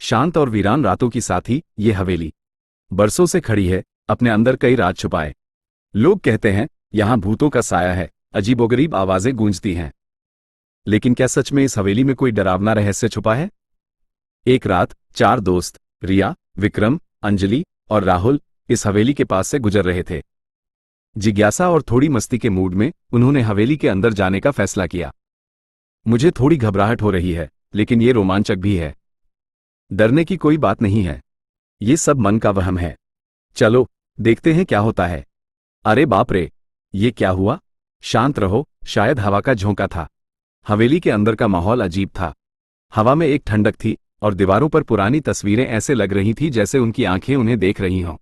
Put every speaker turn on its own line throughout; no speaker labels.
शांत और वीरान रातों की साथी ये हवेली बरसों से खड़ी है, अपने अंदर कई राज छुपाए। लोग कहते हैं यहां भूतों का साया है, अजीबोगरीब आवाजें गूंजती हैं। लेकिन क्या सच में इस हवेली में कोई डरावना रहस्य छुपा है? एक रात 4 दोस्त रिया, विक्रम, अंजलि और राहुल इस हवेली के पास से गुजर रहे थे। जिज्ञासा और थोड़ी मस्ती के मूड में उन्होंने हवेली के अंदर जाने का फैसला किया। मुझे थोड़ी घबराहट हो रही है, लेकिन ये रोमांचक भी है। डरने की कोई बात नहीं है, ये सब मन का वहम है। चलो देखते हैं क्या होता है। अरे बाप रे, ये क्या हुआ? शांत रहो, शायद हवा का झोंका था। हवेली के अंदर का माहौल अजीब था। हवा में एक ठंडक थी और दीवारों पर पुरानी तस्वीरें ऐसे लग रही थी जैसे उनकी आंखें उन्हें देख रही हों।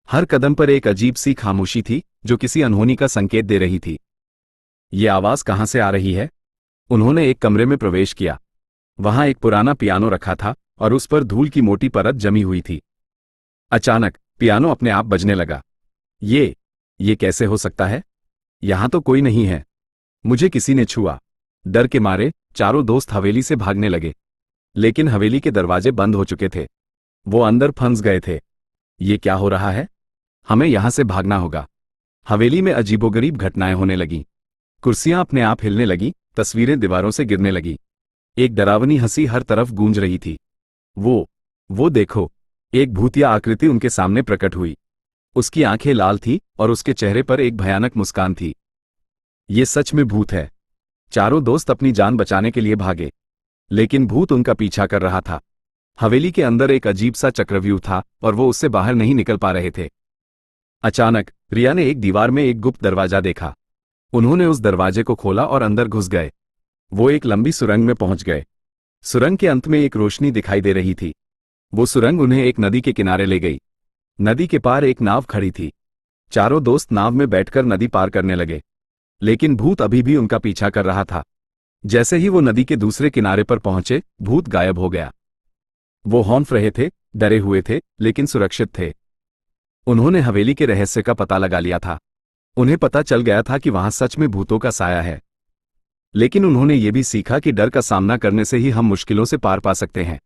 हर कदम पर एक अजीब सी खामोशी थी जो किसी अनहोनी का संकेत दे रही थी। ये आवाज कहां से आ रही है? उन्होंने एक कमरे में प्रवेश किया। वहां एक पुराना पियानो रखा था और उस पर धूल की मोटी परत जमी हुई थी। अचानक पियानो अपने आप बजने लगा। ये कैसे हो सकता है? यहां तो कोई नहीं है। मुझे किसी ने छुआ। डर के मारे चारों दोस्त हवेली से भागने लगे, लेकिन हवेली के दरवाजे बंद हो चुके थे। वो अंदर फंस गए थे। ये क्या हो रहा है? हमें यहां से भागना होगा। हवेली में अजीबोगरीब घटनाएं होने लगीं। कुर्सियां अपने आप हिलने लगी, तस्वीरें दीवारों से गिरने लगी। एक डरावनी हंसी हर तरफ गूंज रही थी। वो देखो, एक भूतिया आकृति उनके सामने प्रकट हुई। उसकी आंखें लाल थी और उसके चेहरे पर एक भयानक मुस्कान थी। ये सच में भूत है। चारों दोस्त अपनी जान बचाने के लिए भागे, लेकिन भूत उनका पीछा कर रहा था। हवेली के अंदर एक अजीब सा चक्रव्यूह था और वो उससे बाहर नहीं निकल पा रहे थे। अचानक रिया ने एक दीवार में एक गुप्त दरवाजा देखा। उन्होंने उस दरवाजे को खोला और अंदर घुस गए। वो एक लंबी सुरंग में पहुंच गए। सुरंग के अंत में एक रोशनी दिखाई दे रही थी। वो सुरंग उन्हें एक नदी के किनारे ले गई। नदी के पार एक नाव खड़ी थी। चारों दोस्त नाव में बैठकर नदी पार करने लगे, लेकिन भूत अभी भी उनका पीछा कर रहा था। जैसे ही वो नदी के दूसरे किनारे पर पहुंचे, भूत गायब हो गया। वो हौंफ रहे थे, डरे हुए थे, लेकिन सुरक्षित थे। उन्होंने हवेली के रहस्य का पता लगा लिया था। उन्हें पता चल गया था कि वहां सच में भूतों का साया है। लेकिन उन्होंने ये भी सीखा कि डर का सामना करने से ही हम मुश्किलों से पार पा सकते हैं।